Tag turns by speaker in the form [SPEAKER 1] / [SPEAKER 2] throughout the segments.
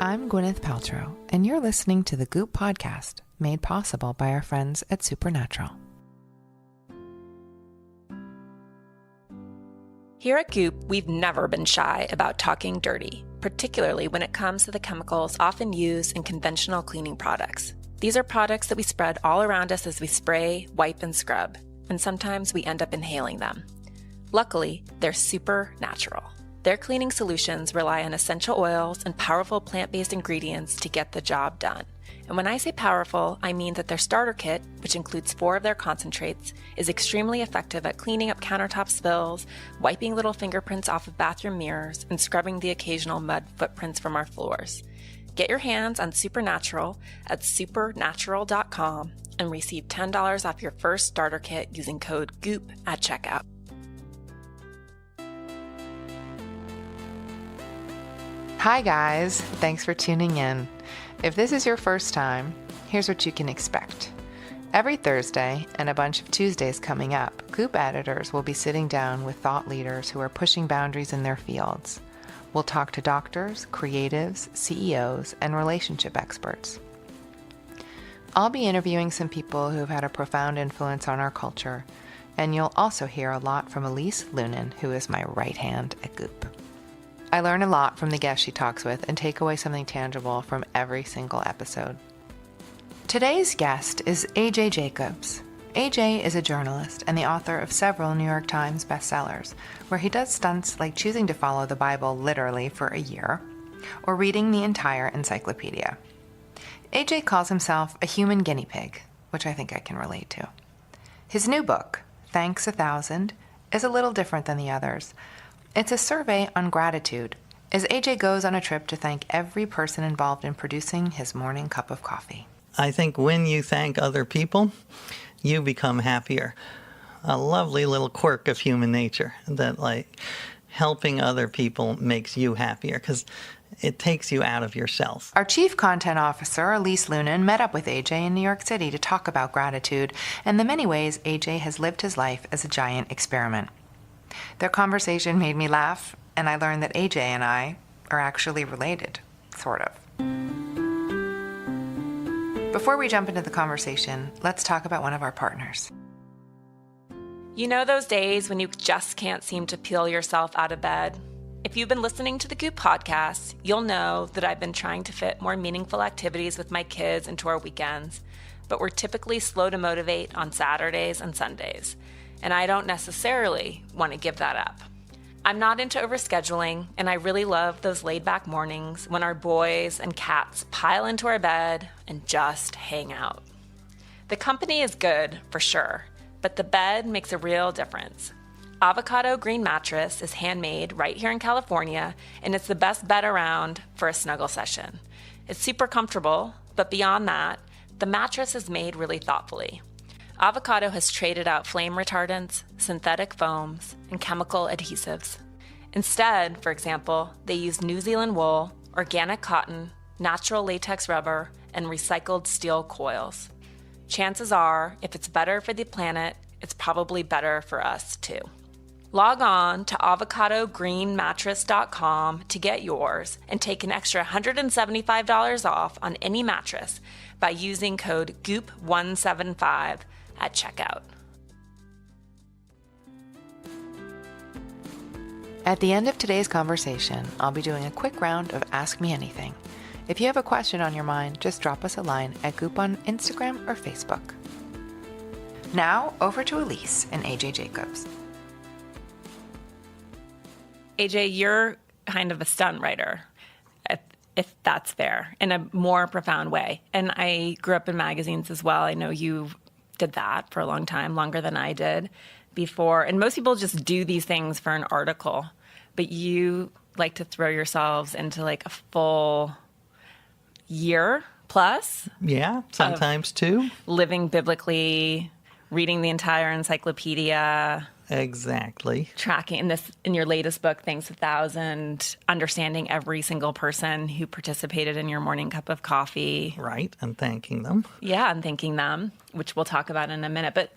[SPEAKER 1] I'm Gwyneth Paltrow, and you're listening to the Goop podcast, made possible by our friends at Supernatural.
[SPEAKER 2] Here at Goop, we've never been shy about talking dirty, particularly when it comes to the chemicals often used in conventional cleaning products. These are products that we spread all around us as we spray, wipe, and scrub, and sometimes we end up inhaling them. Luckily, they're super natural. Their cleaning solutions rely on essential oils and powerful plant-based ingredients to get the job done. And when I say powerful, I mean that their starter kit, which includes 4 of their concentrates, is extremely effective at cleaning up countertop spills, wiping little fingerprints off of bathroom mirrors, and scrubbing the occasional mud footprints from our floors. Get your hands on Supernatural at supernatural.com and receive $10 off your first starter kit using code GOOP at checkout.
[SPEAKER 1] Hi guys, thanks for tuning in. If this is your first time, here's what you can expect. Every Thursday and a bunch of Tuesdays coming up, Goop editors will be sitting down with thought leaders who are pushing boundaries in their fields. We'll talk to doctors, creatives, CEOs, and relationship experts. I'll be interviewing some people who've had a profound influence on our culture, and you'll also hear a lot from Elise Loehnen, who is my right hand at Goop. I learn a lot from the guests she talks with and take away something tangible from every single episode. Today's guest is AJ Jacobs. AJ is a journalist and the author of several New York Times bestsellers, where he does stunts like choosing to follow the Bible literally for a year, or reading the entire encyclopedia. AJ calls himself a human guinea pig, which I think I can relate to. His new book, Thanks 1,000, is a little different than the others. It's a survey on gratitude, as AJ goes on a trip to thank every person involved in producing his morning cup of coffee.
[SPEAKER 3] I think when you thank other people, you become happier. A lovely little quirk of human nature that, like, helping other people makes you happier because it takes you out of yourself.
[SPEAKER 1] Our chief content officer, Elise Loehnen, met up with AJ in New York City to talk about gratitude and the many ways AJ has lived his life as a giant experiment. Their conversation made me laugh, and I learned that AJ and I are actually related, sort of. Before we jump into the conversation, let's talk about one of our partners.
[SPEAKER 2] You know those days when you just can't seem to peel yourself out of bed? If you've been listening to the Goop podcast, you'll know that I've been trying to fit more meaningful activities with my kids into our weekends, but we're typically slow to motivate on Saturdays and Sundays. And I don't necessarily want to give that up. I'm not into overscheduling, and I really love those laid-back mornings when our boys and cats pile into our bed and just hang out. The company is good, for sure, but the bed makes a real difference. Avocado Green Mattress is handmade right here in California, and it's the best bed around for a snuggle session. It's super comfortable, but beyond that, the mattress is made really thoughtfully. Avocado has traded out flame retardants, synthetic foams, and chemical adhesives. Instead, for example, they use New Zealand wool, organic cotton, natural latex rubber, and recycled steel coils. Chances are, if it's better for the planet, it's probably better for us too. Log on to avocadogreenmattress.com to get yours and take an extra $175 off on any mattress by using code GOOP175 at checkout.
[SPEAKER 1] At the end of today's conversation, I'll be doing a quick round of Ask Me Anything. If you have a question on your mind, just drop us a line at Goop on Instagram or Facebook. Now, over to Elise and AJ Jacobs.
[SPEAKER 2] AJ, you're kind of a stunt writer, if that's fair, in a more profound way. And I grew up in magazines as well. I know you did that for a long time, longer than I did before. And most people just do these things for an article, but you like to throw yourselves into like a full year plus.
[SPEAKER 3] Yeah, sometimes two.
[SPEAKER 2] Living biblically, reading the entire encyclopedia.
[SPEAKER 3] Exactly.
[SPEAKER 2] Tracking in your latest book, Thanks 1,000, understanding every single person who participated in your morning cup of coffee.
[SPEAKER 3] Right, and thanking them.
[SPEAKER 2] Yeah, and thanking them, which we'll talk about in a minute. But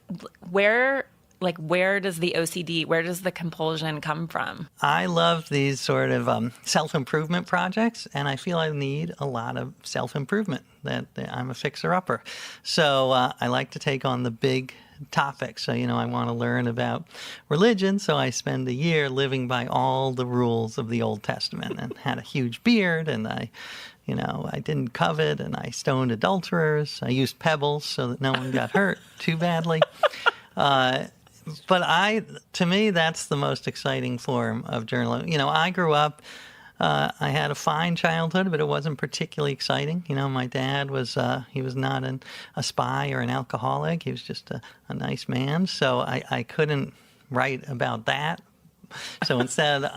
[SPEAKER 2] where like, where does the OCD, where does the compulsion come from?
[SPEAKER 3] I love these sort of self-improvement projects, and I feel I need a lot of self-improvement, that I'm a fixer-upper. So I like to take on the big topics. So, I want to learn about religion, so I spend a year living by all the rules of the Old Testament, and had a huge beard, and I didn't covet, and I stoned adulterers. I used pebbles so that no one got hurt too badly. But to me, that's the most exciting form of journalism. I grew up, I had a fine childhood, but it wasn't particularly exciting. My dad was, he was not a spy or an alcoholic. He was just a nice man. So I couldn't write about that. So instead,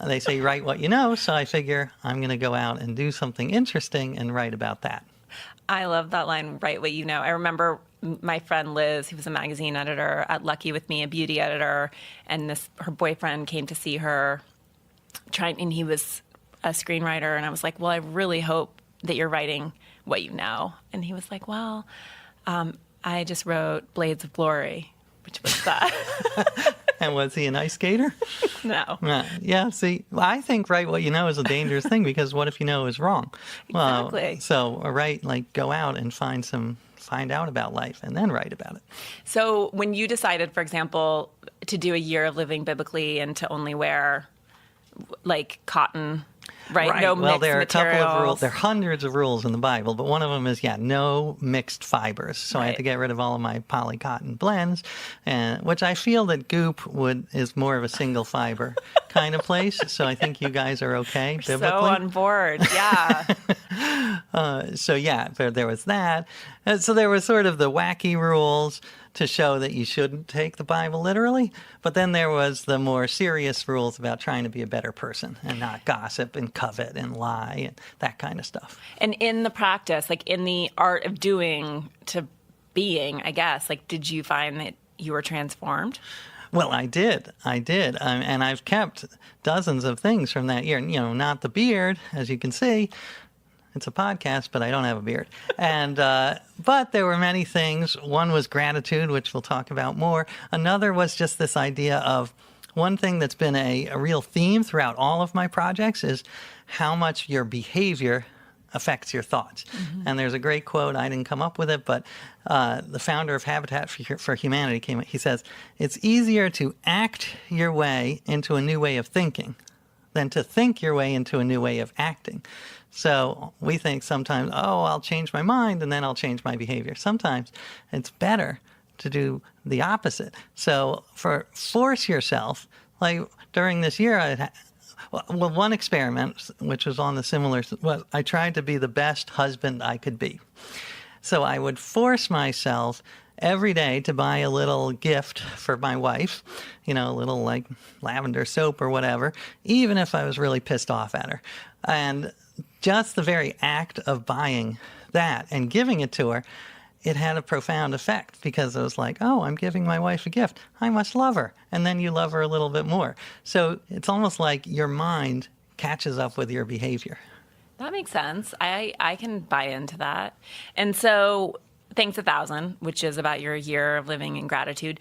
[SPEAKER 3] they say, write what you know. So I figure I'm going to go out and do something interesting and write about that.
[SPEAKER 2] I love that line, write what you know. I remember my friend Liz, who was a magazine editor at Lucky with Me, a beauty editor, and her boyfriend came to see her, and he was a screenwriter, and I was like, well, I really hope that you're writing what you know. And he was like, well, I just wrote Blades of Glory, which was that.
[SPEAKER 3] And was he an ice skater?
[SPEAKER 2] No.
[SPEAKER 3] Yeah, see, I think write what you know is a dangerous thing, because what if you know is wrong?
[SPEAKER 2] Exactly.
[SPEAKER 3] So go out and find out about life and then write about it.
[SPEAKER 2] So when you decided, for example, to do a year of living biblically and to only wear like cotton, right? No mixed
[SPEAKER 3] there are
[SPEAKER 2] materials.
[SPEAKER 3] A couple of rules. There are hundreds of rules in the Bible, but one of them is, no mixed fibers. So I had to get rid of all of my polycotton blends, which I feel that Goop is more of a single fiber kind of place. So I think you guys are okay biblically.
[SPEAKER 2] So on board, yeah.
[SPEAKER 3] There was that. So there was sort of the wacky rules to show that you shouldn't take the Bible literally. But then there was the more serious rules about trying to be a better person and not gossip and covet and lie and that kind of stuff. And
[SPEAKER 2] in the practice, like in the art of doing to being, I guess, like, did you find that you were transformed?
[SPEAKER 3] Well, I did. And I've kept dozens of things from that year. Not the beard, as you can see. It's a podcast, but I don't have a beard. And but there were many things. One was gratitude, which we'll talk about more. Another was just this idea of one thing that's been a real theme throughout all of my projects is how much your behavior affects your thoughts. Mm-hmm. And there's a great quote. I didn't come up with it, but the founder of Habitat for Humanity he says, it's easier to act your way into a new way of thinking than to think your way into a new way of acting. So we think sometimes, I'll change my mind and then I'll change my behavior. Sometimes it's better to do the opposite. So force yourself, like during this year, one experiment, which was on the similar, I tried to be the best husband I could be. So I would force myself every day to buy a little gift for my wife, a little like lavender soap or whatever, even if I was really pissed off at her. And just the very act of buying that and giving it to her, it had a profound effect, because it was like, I'm giving my wife a gift. I must love her. And then you love her a little bit more. So it's almost like your mind catches up with your behavior.
[SPEAKER 2] That makes sense. I can buy into that. And so Thanks 1,000, which is about your year of living in gratitude,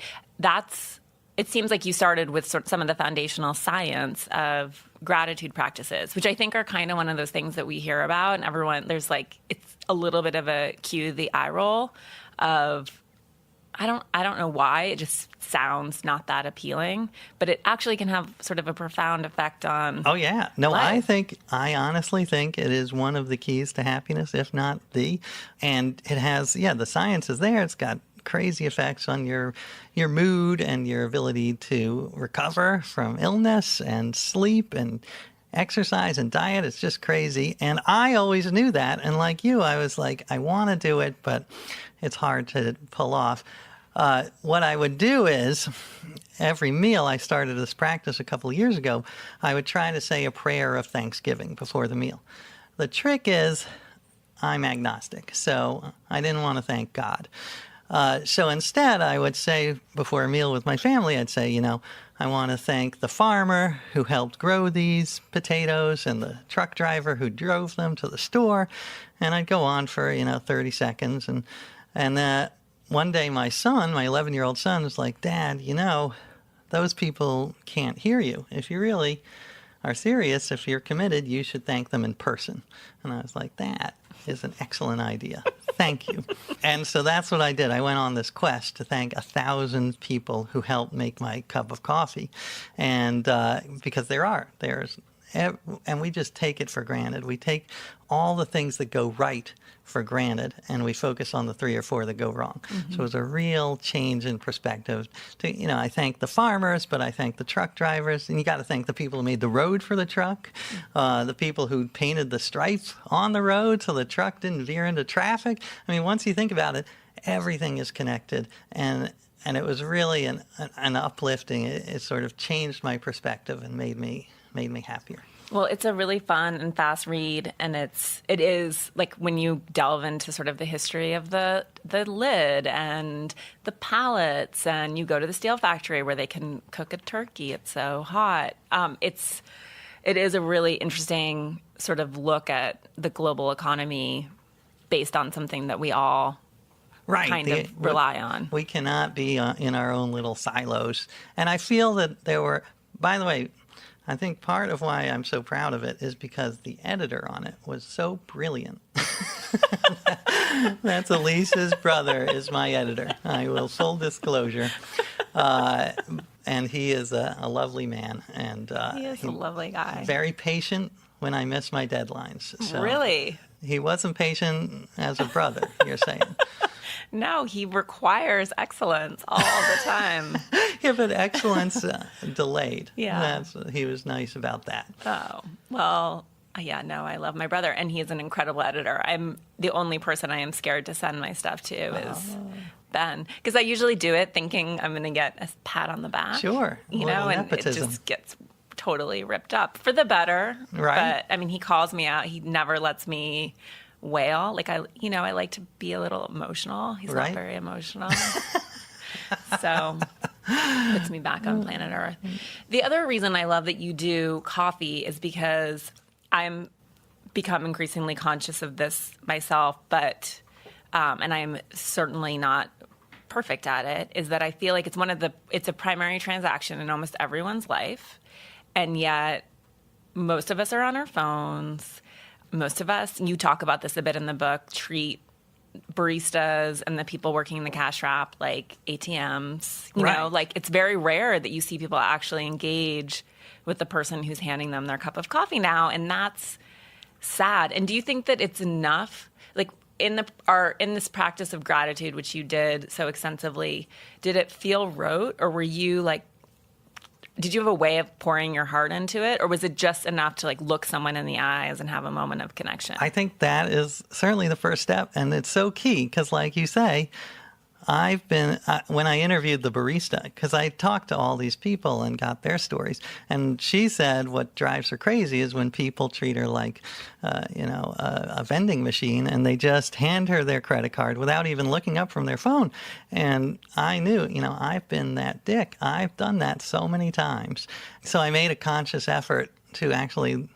[SPEAKER 2] it seems like you started with some of the foundational science of gratitude practices, which I think are kind of one of those things that we hear about, and everyone, it's a little bit of a cue the eye roll of, I don't know why, it just sounds not that appealing, but it actually can have sort of a profound effect on
[SPEAKER 3] life. I honestly think it is one of the keys to happiness, if not and it has, the science is there. It's got crazy effects on your mood and your ability to recover from illness and sleep and exercise and diet. It's just crazy. And I always knew that. And like you, I was like, I want to do it, but it's hard to pull off. What I would do is every meal, I started this practice a couple of years ago, I would try to say a prayer of thanksgiving before the meal. The trick is I'm agnostic, so I didn't want to thank God. So instead, I would say before a meal with my family, I'd say, I want to thank the farmer who helped grow these potatoes and the truck driver who drove them to the store. And I'd go on for, 30 seconds. And one day my 11-year-old son, was like, Dad, those people can't hear you. If you really are serious, if you're committed, you should thank them in person. And I was like, that is an excellent idea. Thank you. And so that's what I did. I went on this quest to thank 1,000 people who helped make my cup of coffee. And because and we just take it for granted. We take all the things that go right for granted, and we focus on the 3 or 4 that go wrong. Mm-hmm. So it was a real change in perspective. I thank the farmers, but I thank the truck drivers, and you got to thank the people who made the road for the truck, the people who painted the stripe on the road so the truck didn't veer into traffic. I mean, once you think about it, everything is connected, and it was really an uplifting. It sort of changed my perspective and made me happier.
[SPEAKER 2] Well, it's a really fun and fast read, and it is like when you delve into sort of the history of the lid and the pallets, and you go to the steel factory where they can cook a turkey. It's so hot. It is a really interesting sort of look at the global economy based on something that we all kind of rely on.
[SPEAKER 3] We cannot be in our own little silos. And I feel that by the way, I think part of why I'm so proud of it is because the editor on it was so brilliant. That's Elise's brother is my editor. I will full disclosure. And he is a lovely man. And
[SPEAKER 2] he is a lovely guy.
[SPEAKER 3] Very patient when I miss my deadlines. So
[SPEAKER 2] really?
[SPEAKER 3] He wasn't patient as a brother, you're saying.
[SPEAKER 2] No, he requires excellence all the time.
[SPEAKER 3] Yeah, but excellence delayed.
[SPEAKER 2] Yeah.
[SPEAKER 3] He was nice about that.
[SPEAKER 2] Oh, well, yeah, no, I love my brother, and he is an incredible editor. I'm the only person I am scared to send my stuff to is Ben, because I usually do it thinking I'm going to get a pat on the back.
[SPEAKER 3] Sure.
[SPEAKER 2] And
[SPEAKER 3] nepotism.
[SPEAKER 2] It just gets totally ripped up for the better.
[SPEAKER 3] Right.
[SPEAKER 2] But, I mean, he calls me out. He never lets me wail. Like, I like to be a little emotional. He's not very emotional. So puts me back on planet Earth. The other reason I love that you do coffee is because I'm become increasingly conscious of this myself, but and I'm certainly not perfect at it, is that I feel like it's a primary transaction in almost everyone's life. And yet most of us are on our phones. Most of us, you talk about this a bit in the book, treat baristas and the people working in the cash wrap like ATMs. You know, like it's very rare that you see people actually engage with the person who's handing them their cup of coffee now, and that's sad. And do you think that it's enough? Like in this practice of gratitude, which you did so extensively, did it feel rote, or were you like, did you have a way of pouring your heart into it, or was it just enough to like look someone in the eyes and have a moment of connection?
[SPEAKER 3] I think that is certainly the first step, and it's so key because, like you say, I've been, when I interviewed the barista, because I talked to all these people and got their stories, and she said what drives her crazy is when people treat her like, a vending machine, and they just hand her their credit card without even looking up from their phone. And I knew, I've been that dick. I've done that so many times. So I made a conscious effort to actually,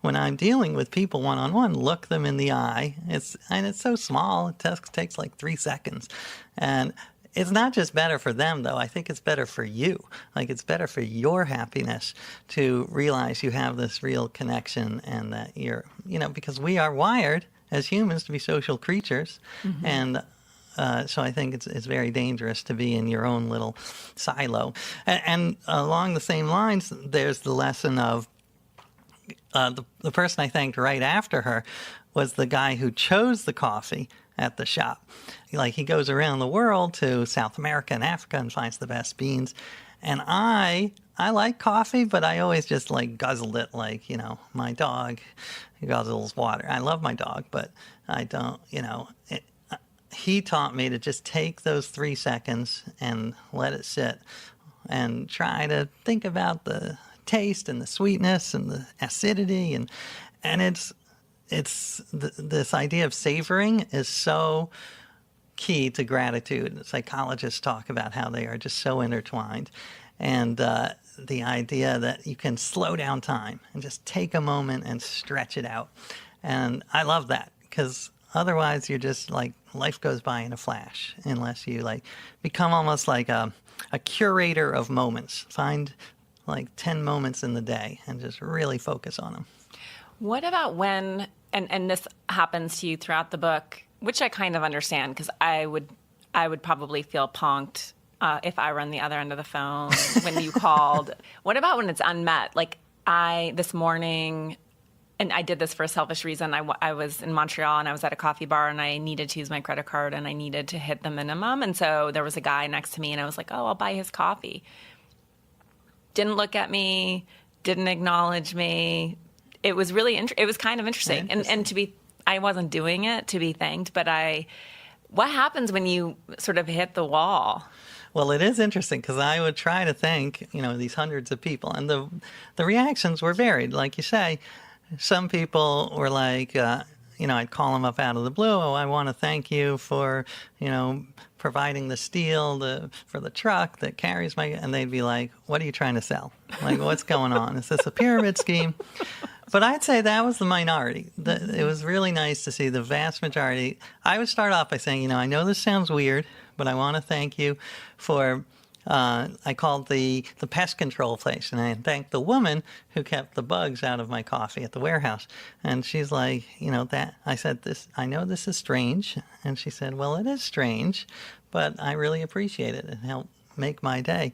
[SPEAKER 3] when I'm dealing with people one-on-one, look them in the eye. It's so small. It takes like 3 seconds. And it's not just better for them, though. I think it's better for you. Like, it's better for your happiness to realize you have this real connection and that you're, because we are wired as humans to be social creatures. Mm-hmm. And so I think it's very dangerous to be in your own little silo. And along the same lines, there's the lesson of the person I thanked right after her was the guy who chose the coffee at the shop. Like, he goes around the world to South America and Africa and finds the best beans. And I like coffee, but I always just like guzzled it like, my dog guzzles water. I love my dog, but I don't, he taught me to just take those 3 seconds and let it sit and try to think about the taste and the sweetness and the acidity, and this idea of savoring is so key to gratitude. Psychologists talk about how they are just so intertwined, and the idea that you can slow down time and just take a moment and stretch it out. And I love that, because otherwise you're just like life goes by in a flash unless you like become almost like a curator of moments. Find like 10 moments in the day and just really focus on them.
[SPEAKER 2] What about when, and this happens to you throughout the book, which I kind of understand because I would probably feel punked if I were on the other end of the phone when you called. What about when it's unmet? Like this morning, and I did this for a selfish reason. I was in Montreal and I was at a coffee bar and I needed to use my credit card and I needed to hit the minimum. And so there was a guy next to me and I was like, oh, I'll buy his coffee. Didn't look at me, didn't acknowledge me. It was really, it was kind of interesting. And I wasn't doing it to be thanked, but what happens when you sort of hit the wall?
[SPEAKER 3] Well, it is interesting because I would try to thank, these hundreds of people, and the reactions were varied. Like you say, some people were like, I'd call them up out of the blue. Oh, I want to thank you for, providing the steel for the truck that carries and they'd be like, what are you trying to sell? Like, what's going on? Is this a pyramid scheme? But I'd say that was the minority. It was really nice to see the vast majority. I would start off by saying, I know this sounds weird, but I want to thank you for, I called the pest control place, and I thanked the woman who kept the bugs out of my coffee at the warehouse. And she's like, I said, I know this is strange. And she said, well, it is strange, but I really appreciate it. It helped make my day.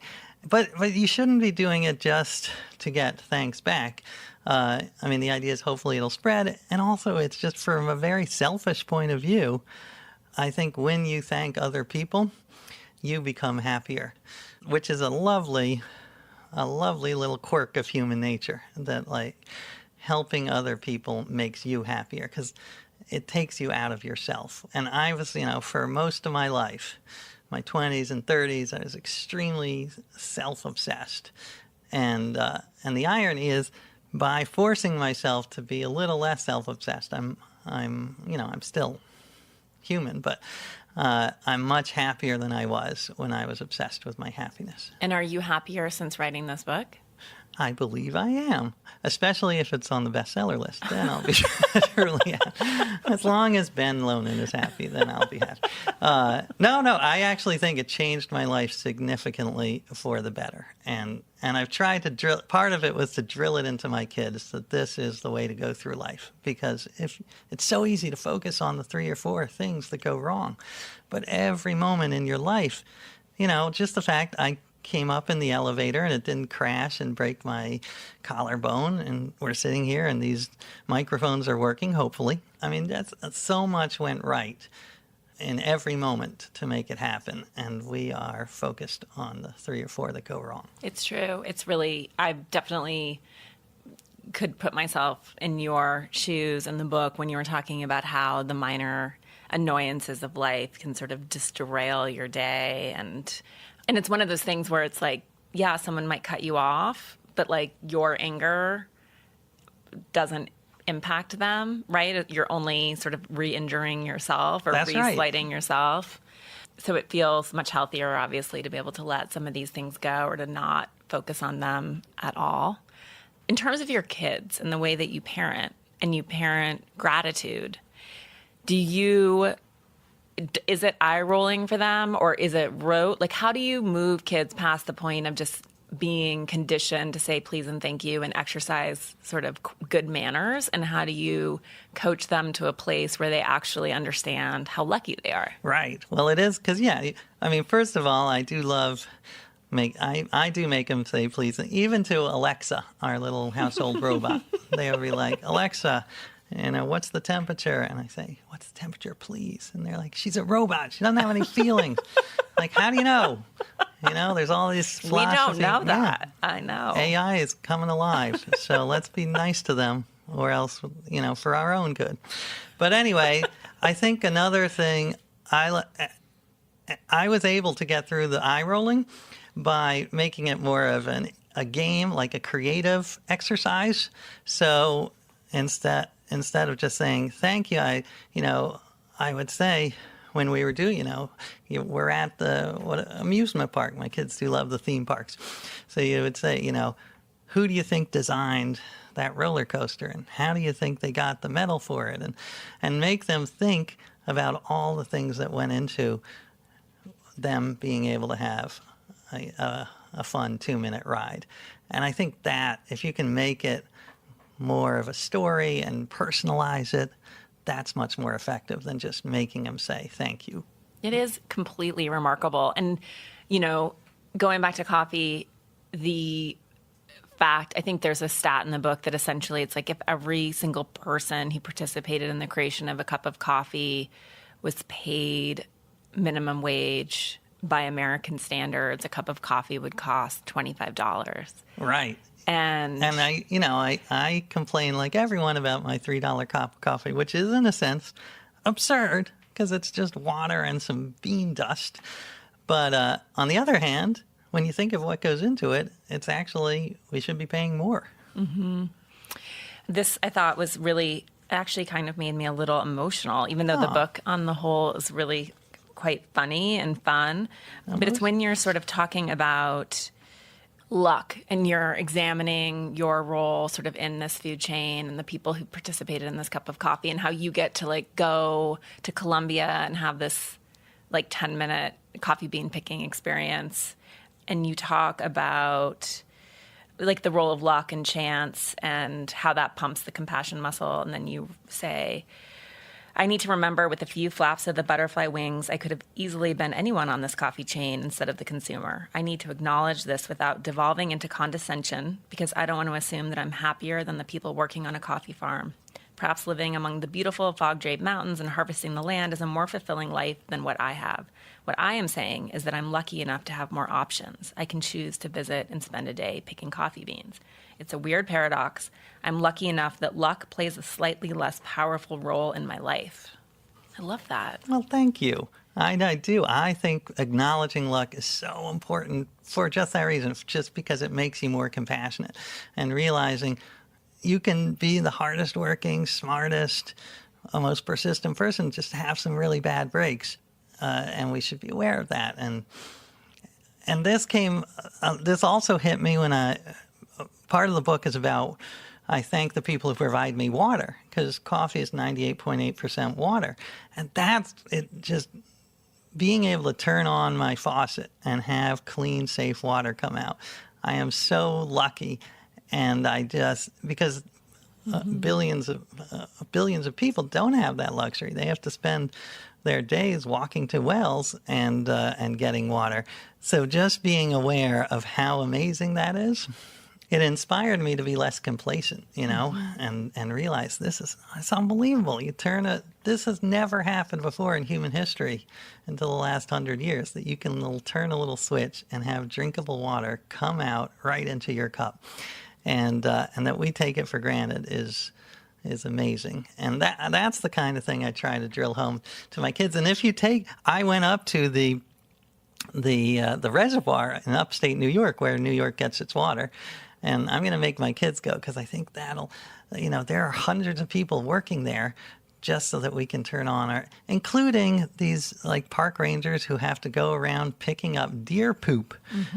[SPEAKER 3] But you shouldn't be doing it just to get thanks back. The idea is hopefully it'll spread. And also it's just from a very selfish point of view. I think when you thank other people, you become happier, which is a lovely little quirk of human nature that like helping other people makes you happier because it takes you out of yourself. And I was, for most of my life, my 20s and 30s, I was extremely self-obsessed. And the irony is, by forcing myself to be a little less self-obsessed, I'm still human, but I'm much happier than I was when I was obsessed with my happiness.
[SPEAKER 2] And are you happier since writing this book?
[SPEAKER 3] I believe I am, especially if it's on the bestseller list. Then I'll be truly happy. As long as Ben Loehnen is happy, then I'll be happy. No, I actually think it changed my life significantly for the better. And I've tried to drill. Part of it was to drill it into my kids that this is the way to go through life. Because if it's so easy to focus on the 3 or 4 things that go wrong, but every moment in your life, just the fact I came up in the elevator and it didn't crash and break my collarbone, and we're sitting here and these microphones are working, hopefully. That's so much went right in every moment to make it happen, and we are focused on the 3 or 4 that go wrong.
[SPEAKER 2] It's true. It's really, I definitely could put myself in your shoes in the book when you were talking about how the minor annoyances of life can sort of just derail your day. And it's one of those things where it's like, yeah, someone might cut you off, but like your anger doesn't impact them, right? You're only sort of re-injuring yourself or re-slighting yourself. So it feels much healthier, obviously, to be able to let some of these things go or to not focus on them at all. In terms of your kids and the way that you parent, and you parent gratitude, is it eye rolling for them or is it rote? Like, how do you move kids past the point of just being conditioned to say please and thank you and exercise sort of good manners? And how do you coach them to a place where they actually understand how lucky they are? Right.
[SPEAKER 3] Well, it is because, first of all, I do love I do make them say please, even to Alexa, our little household robot. They'll be like, Alexa, what's the temperature? And I say, what's the temperature, please? And they're like, she's a robot. She doesn't have any feelings. Like, how do you know? There's all these philosophy.
[SPEAKER 2] We don't know that. I know.
[SPEAKER 3] AI is coming alive. So let's be nice to them or else, for our own good. But anyway, I think another thing, I was able to get through the eye rolling by making it more of a game, like a creative exercise. So instead of just saying thank you, I would say when we were doing, we're at the amusement park. My kids do love the theme parks. So you would say, who do you think designed that roller coaster, and how do you think they got the medal for it, and make them think about all the things that went into them being able to have a fun 2-minute ride. And I think that if you can make it more of a story and personalize it, that's much more effective than just making them say thank you.
[SPEAKER 2] It is completely remarkable. And, going back to coffee, the fact, I think there's a stat in the book that essentially it's like if every single person who participated in the creation of a cup of coffee was paid minimum wage by American standards, a cup of coffee would cost $25.
[SPEAKER 3] Right.
[SPEAKER 2] And
[SPEAKER 3] I complain like everyone about my $3 cup of coffee, which is in a sense absurd because it's just water and some bean dust. But on the other hand, when you think of what goes into it, it's actually, we should be paying more.
[SPEAKER 2] Mm-hmm. This, I thought, was really, actually kind of made me a little emotional, even though the book on the whole is really quite funny and fun. But it's when you're sort of talking about luck and you're examining your role sort of in this food chain and the people who participated in this cup of coffee and how you get to like go to Colombia and have this like 10-minute coffee bean picking experience. And you talk about like the role of luck and chance and how that pumps the compassion muscle. And then you say, I need to remember with a few flaps of the butterfly wings, I could have easily been anyone on this coffee chain instead of the consumer. I need to acknowledge this without devolving into condescension because I don't want to assume that I'm happier than the people working on a coffee farm. Perhaps living among the beautiful fog-draped mountains and harvesting the land is a more fulfilling life than what I have. What I am saying is that I'm lucky enough to have more options. I can choose to visit and spend a day picking coffee beans. It's a weird paradox. I'm lucky enough that luck plays a slightly less powerful role in my life. I love that.
[SPEAKER 3] Well, thank you. I do. I think acknowledging luck is so important for just that reason, just because it makes you more compassionate and realizing you can be the hardest working, smartest, most persistent person, just have some really bad breaks. And we should be aware of that. And this also hit me when part of the book is about, I thank the people who provide me water, because coffee is 98.8% water. And that's it, just being able to turn on my faucet and have clean, safe water come out. I am so lucky. And because billions of people don't have that luxury. They have to spend their days walking to wells and getting water. So just being aware of how amazing that is, it inspired me to be less complacent, and realize it's unbelievable. This has never happened before in human history until the last 100 years, that you can turn a little switch and have drinkable water come out right into your cup. And that we take it for granted is amazing. And that's the kind of thing I try to drill home to my kids. And if you I went up to the reservoir in upstate New York, where New York gets its water, and I'm going to make my kids go because I think there are hundreds of people working there just so that we can turn on including these like park rangers who have to go around picking up deer poop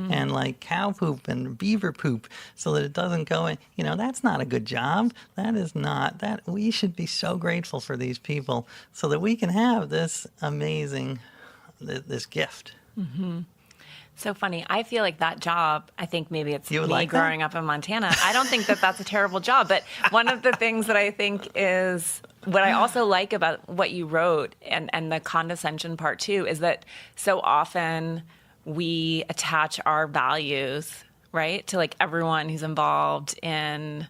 [SPEAKER 3] and like cow poop and beaver poop so that it doesn't go in. That's not a good job. That is not that. We should be so grateful for these people so that we can have this amazing, this gift.
[SPEAKER 2] Mm-hmm. So funny. I feel like that job, I think maybe it's me growing up in Montana. I don't think that that's a terrible job. But one of the things that I think is what I also like about what you wrote and the condescension part too, is that so often we attach our values, right, to like everyone who's involved in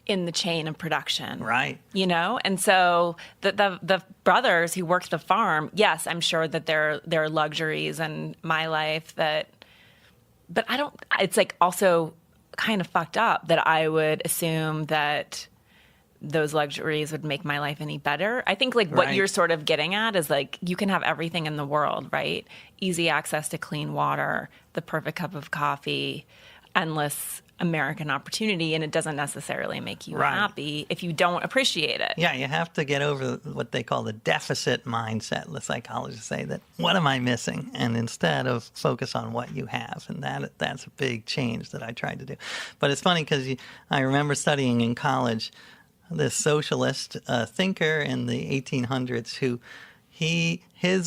[SPEAKER 2] the chain of production.
[SPEAKER 3] Right.
[SPEAKER 2] And so the brothers who worked the farm, yes, I'm sure that there are luxuries in my life but it's like also kind of fucked up that I would assume that those luxuries would make my life any better. I think like what you're sort of getting at is like you can have everything in the world, right? Easy access to clean water, the perfect cup of coffee, endless American opportunity, and it doesn't necessarily make you happy if you don't appreciate it.
[SPEAKER 3] Yeah, you have to get over what they call the deficit mindset. The psychologists say that, what am I missing? And instead of focus on what you have. And that's a big change that I tried to do. But it's funny because I remember studying in college this socialist thinker in the 1800s who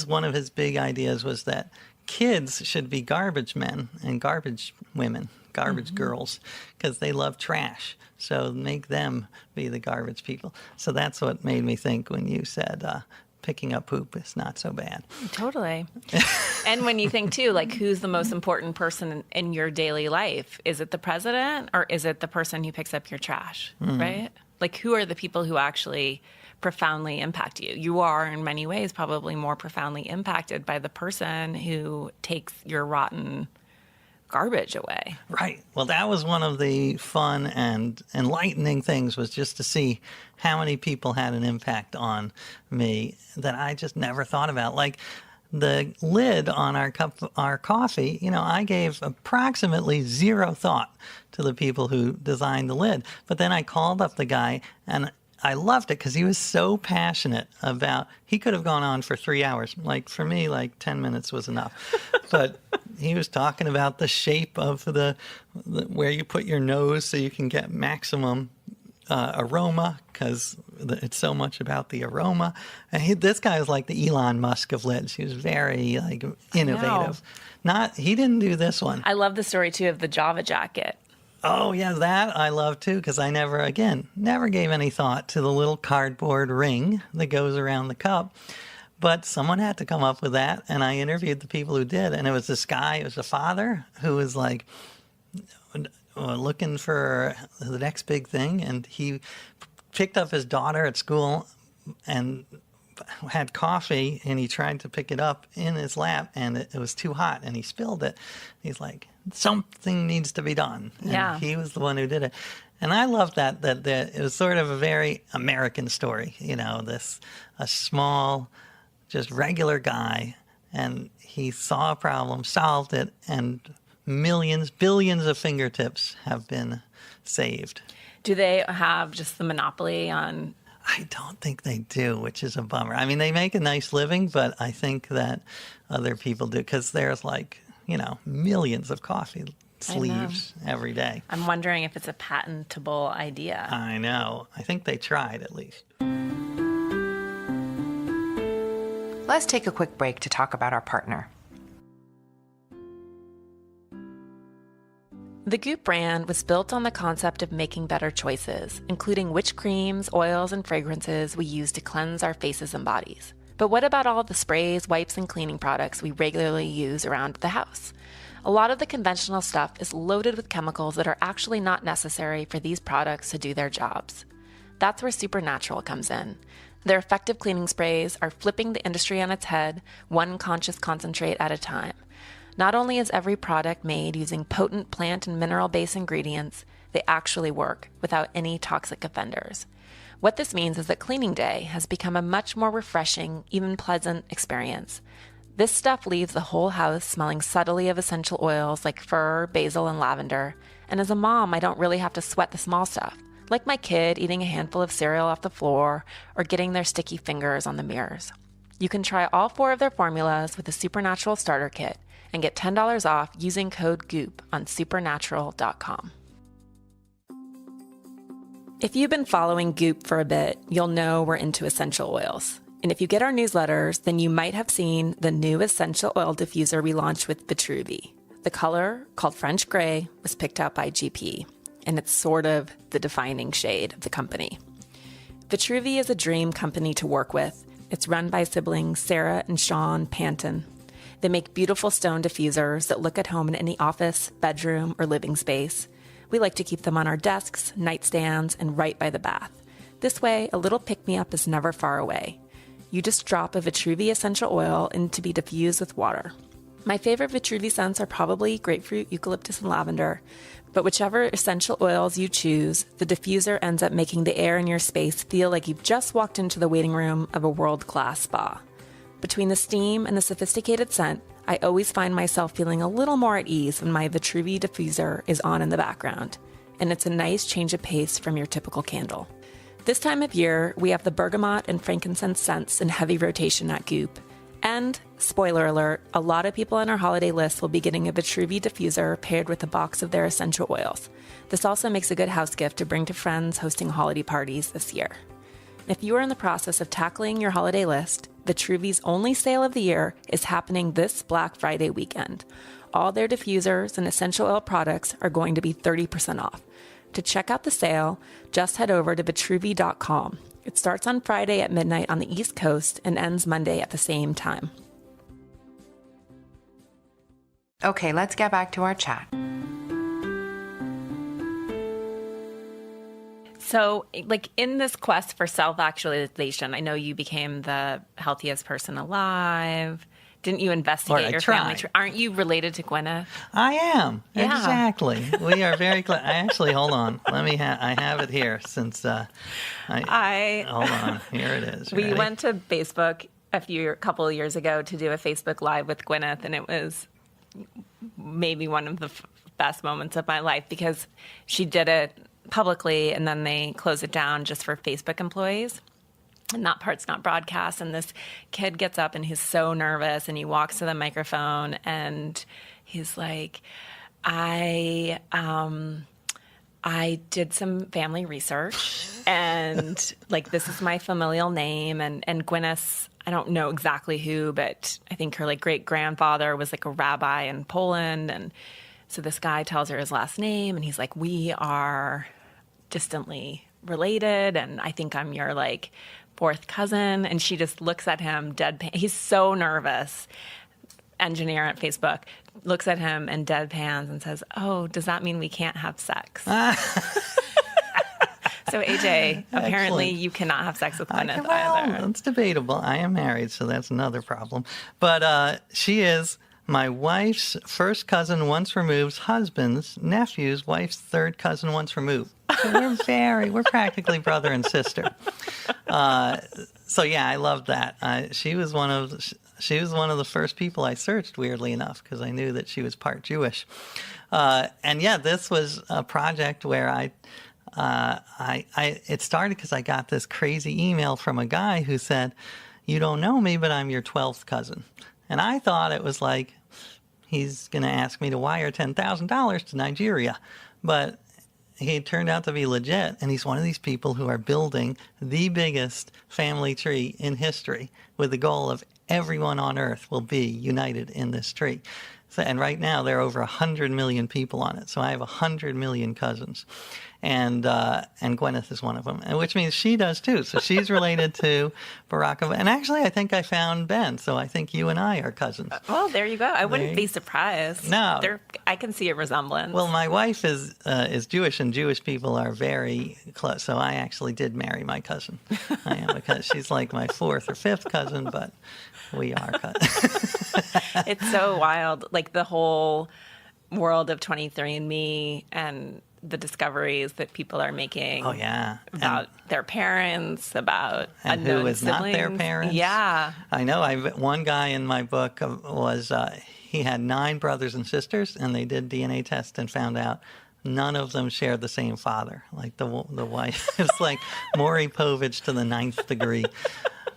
[SPEAKER 3] one of his big ideas was that kids should be garbage men and garbage women, garbage girls, because they love trash. So make them be the garbage people. So that's what made me think when you said picking up poop is not so bad.
[SPEAKER 2] Totally. And when you think, too, like, who's the most important person in your daily life? Is it the president or is it the person who picks up your trash, right? Like, who are the people who actually profoundly impact you? You are, in many ways, probably more profoundly impacted by the person who takes your rotten garbage away.
[SPEAKER 3] Right. Well, that was one of the fun and enlightening things, was just to see how many people had an impact on me that I just never thought about. Like the lid on our coffee, I gave approximately zero thought to the people who designed the lid. But then I called up the guy, and I loved it because he was so passionate about, he could have gone on for 3 hours. Like for me, like 10 minutes was enough. But he was talking about the shape of the where you put your nose so you can get maximum aroma, because it's so much about the aroma. And this guy was like the Elon Musk of lids. He was very like innovative. He didn't do this one.
[SPEAKER 2] I love the story too of the Java jacket.
[SPEAKER 3] Oh, yeah, that I love, too, because I never gave any thought to the little cardboard ring that goes around the cup. But someone had to come up with that, and I interviewed the people who did. And it was this guy, it was a father, who was like looking for the next big thing. And he picked up his daughter at school and had coffee, and he tried to pick it up in his lap, and it was too hot, and he spilled it. He's like, something needs to be done. And he was the one who did it. And I love that it was sort of a very American story, a small, just regular guy, and he saw a problem, solved it, and billions of fingertips have been saved.
[SPEAKER 2] Do they have just the monopoly on?
[SPEAKER 3] I don't think they do, which is a bummer. I mean, they make a nice living, but I think that other people do, because there's millions of coffee sleeves every day.
[SPEAKER 2] I'm wondering if it's a patentable idea.
[SPEAKER 3] I know. I think they tried, at least.
[SPEAKER 1] Let's take a quick break to talk about our partner.
[SPEAKER 2] The Goop brand was built on the concept of making better choices, including which creams, oils, and fragrances we use to cleanse our faces and bodies. But what about all the sprays, wipes, and cleaning products we regularly use around the house? A lot of the conventional stuff is loaded with chemicals that are actually not necessary for these products to do their jobs. That's where Supernatural comes in. Their effective cleaning sprays are flipping the industry on its head, one conscious concentrate at a time. Not only is every product made using potent plant and mineral-based ingredients, they actually work without any toxic offenders. What this means is that cleaning day has become a much more refreshing, even pleasant experience. This stuff leaves the whole house smelling subtly of essential oils like fir, basil, and lavender. And as a mom, I don't really have to sweat the small stuff, like my kid eating a handful of cereal off the floor or getting their sticky fingers on the mirrors. You can try all 4 of their formulas with the Supernatural Starter Kit and get $10 off using code GOOP on supernatural.com. If you've been following Goop for a bit, you'll know we're into essential oils. And if you get our newsletters, then you might have seen the new essential oil diffuser we launched with Vitruvi. The color, called French Gray, was picked out by GP, and it's sort of the defining shade of the company. Vitruvi is a dream company to work with. It's run by siblings Sarah and Sean Panton. They make beautiful stone diffusers that look at home in any office, bedroom, or living space. We like to keep them on our desks, nightstands, and right by the bath. This way, a little pick-me-up is never far away. You just drop a Vitruvi essential oil in to be diffused with water. My favorite Vitruvi scents are probably grapefruit, eucalyptus, and lavender, but whichever essential oils you choose, the diffuser ends up making the air in your space feel like you've just walked into the waiting room of a world-class spa. Between the steam and the sophisticated scent, I always find myself feeling a little more at ease when my Vitruvi diffuser is on in the background, and it's a nice change of pace from your typical candle. This time of year, we have the bergamot and frankincense scents in heavy rotation at Goop. And, spoiler alert, a lot of people on our holiday list will be getting a Vitruvi diffuser paired with a box of their essential oils. This also makes a good house gift to bring to friends hosting holiday parties this year. If you are in the process of tackling your holiday list, Vitruvi's only sale of the year is happening this Black Friday weekend. All their diffusers and essential oil products are going to be 30% off. To check out the sale, just head over to vitruvi.com. It starts on Friday at midnight on the East Coast and ends Monday at the same time.
[SPEAKER 1] Okay, let's get back to our chat.
[SPEAKER 2] So, like, in this quest for self-actualization, I know you became the healthiest person alive. Didn't you investigate your family tree? Aren't you related to Gwyneth?
[SPEAKER 3] I am.
[SPEAKER 2] Yeah.
[SPEAKER 3] Exactly. We are very close. Actually, hold on. I have it here since hold on. Here it is.
[SPEAKER 2] We
[SPEAKER 3] Ready?
[SPEAKER 2] went to Facebook a couple of years ago to do a Facebook Live with Gwyneth, and it was maybe one of the best moments of my life because she did it publicly and then they closed it down just for Facebook employees. And that part's not broadcast. And this kid gets up and he's so nervous and he walks to the microphone and he's like, I did some family research and like, this is my familial name. And Gwyneth's, I don't know exactly who, but I think her like great grandfather was like a rabbi in Poland. And so this guy tells her his last name and he's like, we are distantly related. And I think I'm your like fourth cousin. And she just looks at him deadpan. He's so nervous. Engineer at Facebook looks at him and deadpans and says, "Oh, does that mean we can't have sex?" So AJ, apparently
[SPEAKER 3] Excellent.
[SPEAKER 2] you cannot have sex with Gwyneth
[SPEAKER 3] Well,
[SPEAKER 2] either.
[SPEAKER 3] it's debatable. I am married, so that's another problem. But she is my wife's first cousin once removed's husband's nephew's wife's third cousin once removed. So we're practically brother and sister. So yeah, I love that. She was one of the first people I searched, weirdly enough, because I knew that she was part Jewish. And yeah, this was a project where it started because I got this crazy email from a guy who said, "You don't know me, but I'm your 12th cousin." And I thought it was like, he's going to ask me to wire $10,000 to Nigeria. But he turned out to be legit, and he's one of these people who are building the biggest family tree in history with the goal of everyone on Earth will be united in this tree. So, and right now, there are over 100 million people on it. So I have 100 million cousins. And Gwyneth is one of them, and which means she does too. So she's related to Barack Obama. And actually, I think I found Ben. So I think you and I are cousins.
[SPEAKER 2] Well, there you go. I wouldn't be surprised.
[SPEAKER 3] No.
[SPEAKER 2] I can see a resemblance.
[SPEAKER 3] Well, my wife is Jewish, and Jewish people are very close. So I actually did marry my cousin. I am, because she's like my fourth or fifth cousin, but we are cousins.
[SPEAKER 2] It's so wild, like the whole world of 23andMe and the discoveries that people are making.
[SPEAKER 3] Oh yeah,
[SPEAKER 2] about their parents, about
[SPEAKER 3] and
[SPEAKER 2] unknown
[SPEAKER 3] who is
[SPEAKER 2] siblings.
[SPEAKER 3] not their parents.
[SPEAKER 2] Yeah,
[SPEAKER 3] I know. One guy in my book was he had 9 brothers and sisters, and they did DNA tests and found out none of them shared the same father. Like the wife, it's like Maury Povich to the 9th degree.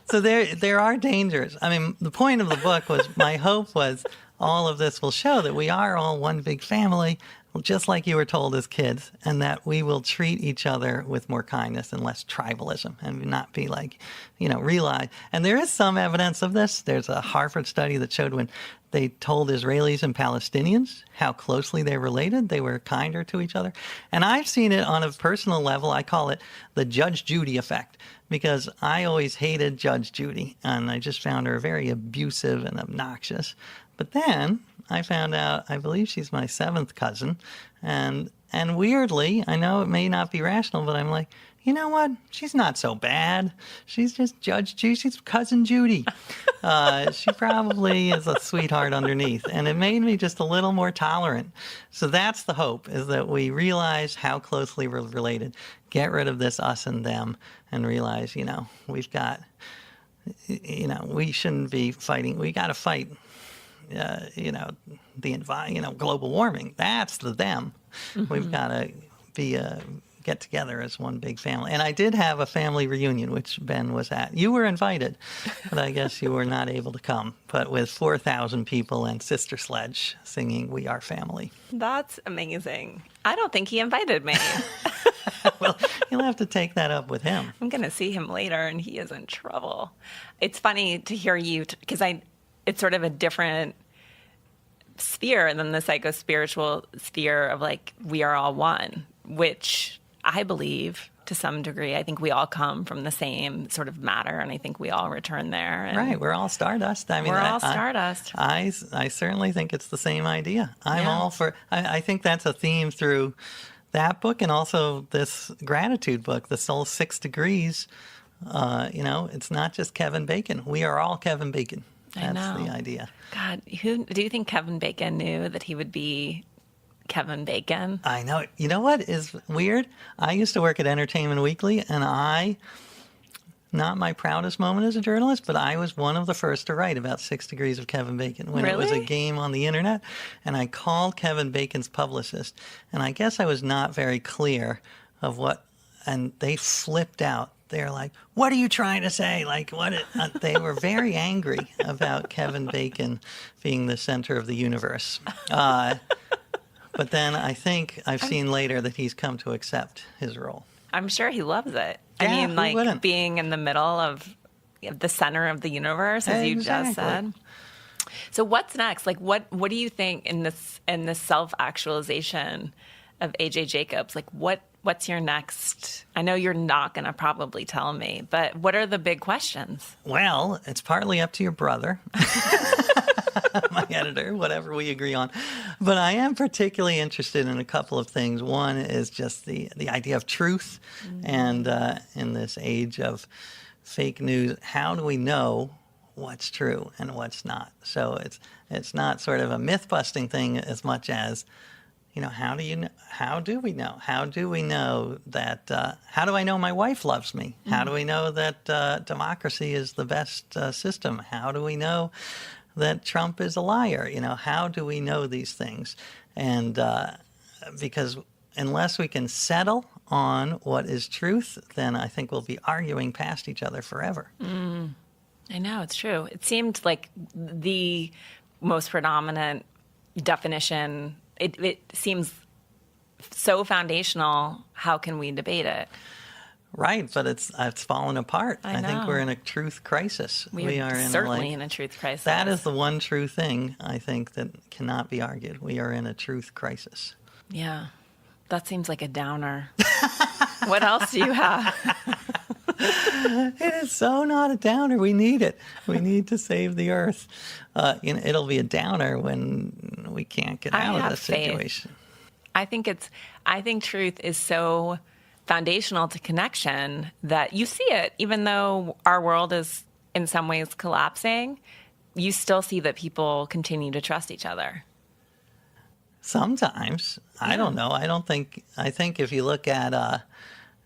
[SPEAKER 3] So there are dangers. I mean, the point of the book was, my hope was all of this will show that we are all one big family, just like you were told as kids, and that we will treat each other with more kindness and less tribalism, and not be like, realize. And there is some evidence of this. There's a Harvard study that showed when they told Israelis and Palestinians how closely they related, they were kinder to each other. And I've seen it on a personal level. I call it the Judge Judy effect, because I always hated Judge Judy, and I just found her very abusive and obnoxious. But then I found out, I believe she's my 7th cousin, and weirdly, I know it may not be rational, but I'm like, you know what? She's not so bad. She's just Judge Judy. She's Cousin Judy. She probably is a sweetheart underneath, and it made me just a little more tolerant. So that's the hope, is that we realize how closely we're related, get rid of this us and them, and realize, we've got, we shouldn't be fighting. We got to fight. Global warming. That's the them. Mm-hmm. We've got to be get together as one big family. And I did have a family reunion, which Ben was at. You were invited, but I guess you were not able to come. But with 4,000 people and Sister Sledge singing "We Are Family."
[SPEAKER 2] That's amazing. I don't think he invited me.
[SPEAKER 3] Well, you'll have to take that up with him.
[SPEAKER 2] I'm going to see him later, and he is in trouble. It's funny to hear you, because it's sort of a different sphere than the psycho-spiritual sphere of like, we are all one, which I believe to some degree. I think we all come from the same sort of matter, and I think we all return there. And
[SPEAKER 3] right, we're all stardust. I mean,
[SPEAKER 2] we're all stardust.
[SPEAKER 3] I certainly think it's the same idea. I'm all for, I think that's a theme through that book and also this gratitude book, The Soul's 6 Degrees. It's not just Kevin Bacon. We are all Kevin Bacon. That's the idea.
[SPEAKER 2] God, who do you think Kevin Bacon knew that he would be Kevin Bacon?
[SPEAKER 3] I know. You know what is weird? I used to work at Entertainment Weekly, and not my proudest moment as a journalist, but I was one of the first to write about 6 Degrees of Kevin Bacon when it was a game on the internet. And I called Kevin Bacon's publicist, and I guess I was not very clear of what, and they flipped out. They're like, "What are you trying to say?" Like, what? They were very angry about Kevin Bacon being the center of the universe. But then I think I've seen later that he's come to accept his role.
[SPEAKER 2] I'm sure he loves it.
[SPEAKER 3] Yeah,
[SPEAKER 2] I mean,
[SPEAKER 3] who
[SPEAKER 2] like
[SPEAKER 3] wouldn't?
[SPEAKER 2] being in the middle of the center of the universe, as you just said. So what's next? Like, what do you think in this self-actualization of A.J. Jacobs? Like, what's your next? I know you're not going to probably tell me, but what are the big questions?
[SPEAKER 3] Well, it's partly up to your brother, my editor, whatever we agree on. But I am particularly interested in a couple of things. One is just the idea of truth. And in this age of fake news, how do we know what's true and what's not? So it's not sort of a myth-busting thing as much as, how do we know? How do we know that, how do I know my wife loves me? How do we know that democracy is the best system? How do we know that Trump is a liar? How do we know these things? And because unless we can settle on what is truth, then I think we'll be arguing past each other forever.
[SPEAKER 2] I know, it's true. It seemed like the most predominant definition. It seems so foundational. How can we debate it?
[SPEAKER 3] Right, but it's fallen apart.
[SPEAKER 2] I
[SPEAKER 3] think we're in a truth crisis.
[SPEAKER 2] We are certainly in a truth crisis.
[SPEAKER 3] That is the one true thing, I think, that cannot be argued. We are in a truth crisis.
[SPEAKER 2] Yeah, that seems like a downer. What else do you have?
[SPEAKER 3] It is so not a downer. We need it. We need to save the earth. It'll be a downer when we can't get out of the situation.
[SPEAKER 2] I think truth is so foundational to connection that you see it, even though our world is in some ways collapsing, you still see that people continue to trust each other.
[SPEAKER 3] Sometimes. I don't know. I think if you look at,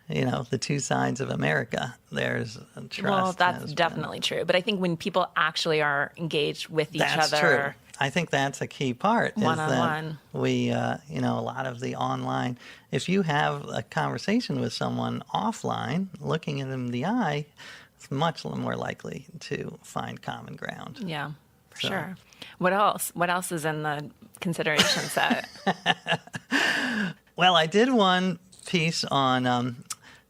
[SPEAKER 3] the two sides of America, there's trust.
[SPEAKER 2] Well, that's definitely true. But I think when people actually are engaged with each other.
[SPEAKER 3] That's true. I think that's a key part.
[SPEAKER 2] One-on-one.
[SPEAKER 3] We, a lot of the online, if you have a conversation with someone offline, looking at them in the eye, it's much more likely to find common ground.
[SPEAKER 2] Yeah, for sure. What else? What else is in the consideration set?
[SPEAKER 3] Well, I did one piece on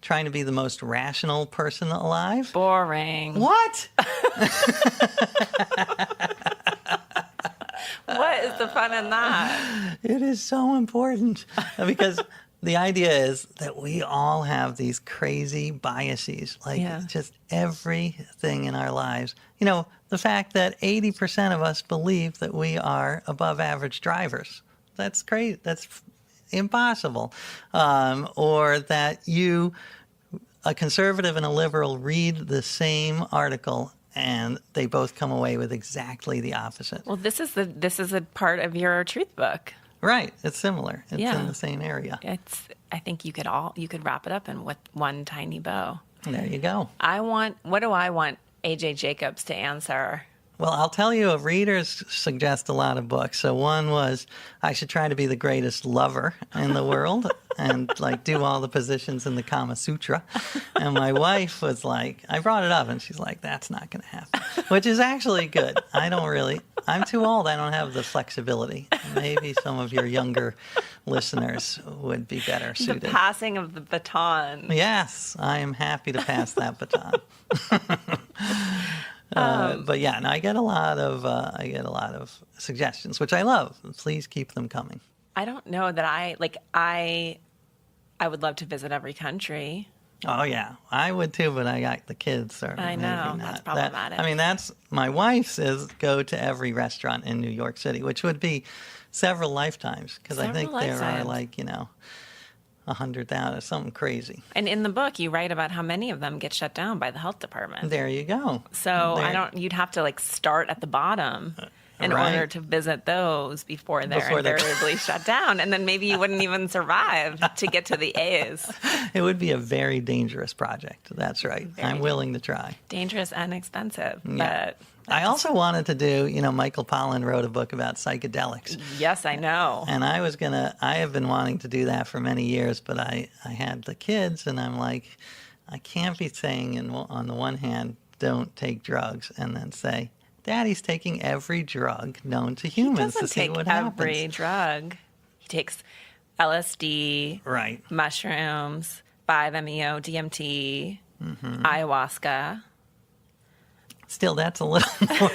[SPEAKER 3] trying to be the most rational person alive.
[SPEAKER 2] Boring.
[SPEAKER 3] What?
[SPEAKER 2] What is the fun in that?
[SPEAKER 3] It is so important because the idea is that we all have these crazy biases, just everything in our lives. The fact that 80% of us believe that we are above average drivers. That's crazy. That's impossible. Or that a conservative and a liberal, read the same article and they both come away with exactly the opposite.
[SPEAKER 2] Well, this is a part of your truth book.
[SPEAKER 3] Right. It's similar. It's in the same area.
[SPEAKER 2] I think you could wrap it up in one tiny bow.
[SPEAKER 3] There you go.
[SPEAKER 2] What do I want A.J. Jacobs to answer
[SPEAKER 3] Well, I'll tell you, readers suggest a lot of books. So one was I should try to be the greatest lover in the world and like do all the positions in the Kama Sutra. And my wife was like, I brought it up and she's like, that's not going to happen, which is actually good. I'm too old. I don't have the flexibility. Maybe some of your younger listeners would be better suited.
[SPEAKER 2] The passing of the baton.
[SPEAKER 3] Yes, I am happy to pass that baton. But yeah, no, I get a lot of suggestions, which I love. Please keep them coming.
[SPEAKER 2] I don't know that I would love to visit every country.
[SPEAKER 3] Oh yeah, I would too, but I got the kids.
[SPEAKER 2] I know, that's problematic.
[SPEAKER 3] That's my wife says go to every restaurant in New York City, which would be several lifetimes because I think there are 100,000, something crazy.
[SPEAKER 2] And in the book, you write about how many of them get shut down by the health department.
[SPEAKER 3] There you go.
[SPEAKER 2] So you'd have to start at the bottom in order to visit those before they're invariably shut down. And then maybe you wouldn't even survive to get to the A's.
[SPEAKER 3] It would be a very dangerous project. That's right. I'm willing to try.
[SPEAKER 2] Dangerous and expensive.
[SPEAKER 3] Yeah. But I also wanted to do, Michael Pollan wrote a book about psychedelics.
[SPEAKER 2] Yes, I know.
[SPEAKER 3] And I have been wanting to do that for many years, but I had the kids and I'm like, I can't be saying on the one hand, don't take drugs and then say, Daddy's taking every drug known to humans to see what happens.
[SPEAKER 2] He doesn't take every drug. He takes LSD,
[SPEAKER 3] right,
[SPEAKER 2] mushrooms, 5-MeO, DMT, ayahuasca.
[SPEAKER 3] Still, that's a little more.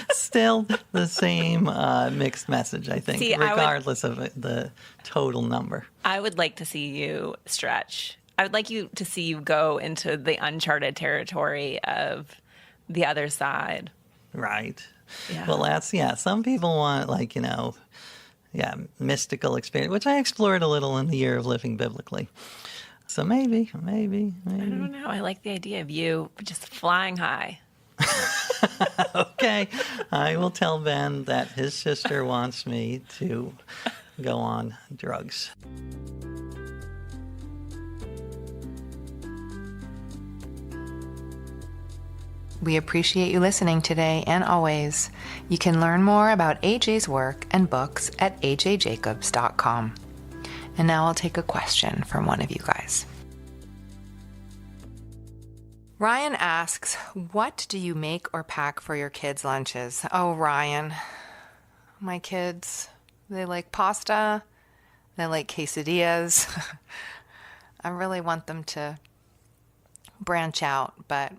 [SPEAKER 3] Still the same mixed message, I think, regardless of the total number.
[SPEAKER 2] I would like to see you stretch. I would like to see you go into the uncharted territory of the other side.
[SPEAKER 3] Right.
[SPEAKER 2] Yeah.
[SPEAKER 3] Well, some people want mystical experience, which I explored a little in the Year of Living Biblically. So maybe. I
[SPEAKER 2] don't know. I like the idea of you just flying high.
[SPEAKER 3] Okay. I will tell Ben that his sister wants me to go on drugs.
[SPEAKER 1] We appreciate you listening today and always. You can learn more about AJ's work and books at ajjacobs.com. And now I'll take a question from one of you guys. Ryan asks, what do you make or pack for your kids' lunches? Oh, Ryan, my kids, they like pasta, they like quesadillas. I really want them to branch out, but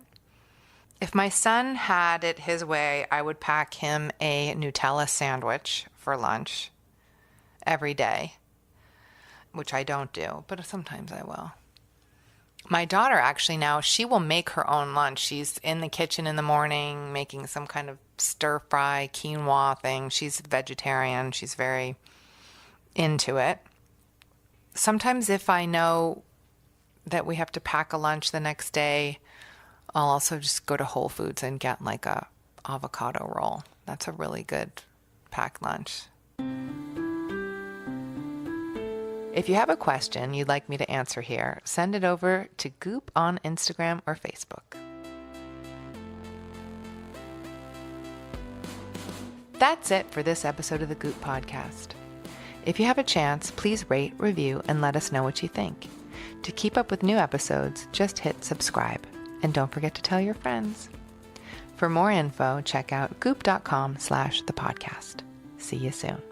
[SPEAKER 1] if my son had it his way, I would pack him a Nutella sandwich for lunch every day, which I don't do, but sometimes I will. My daughter actually now, she will make her own lunch. She's in the kitchen in the morning making some kind of stir-fry quinoa thing. She's vegetarian. She's very into it. Sometimes if I know that we have to pack a lunch the next day, I'll also just go to Whole Foods and get like a avocado roll. That's a really good packed lunch. If you have a question you'd like me to answer here, send it over to Goop on Instagram or Facebook. That's it for this episode of the Goop Podcast. If you have a chance, please rate, review, and let us know what you think. To keep up with new episodes, just hit subscribe. And don't forget to tell your friends. For more info, check out goop.com/thepodcast. See you soon.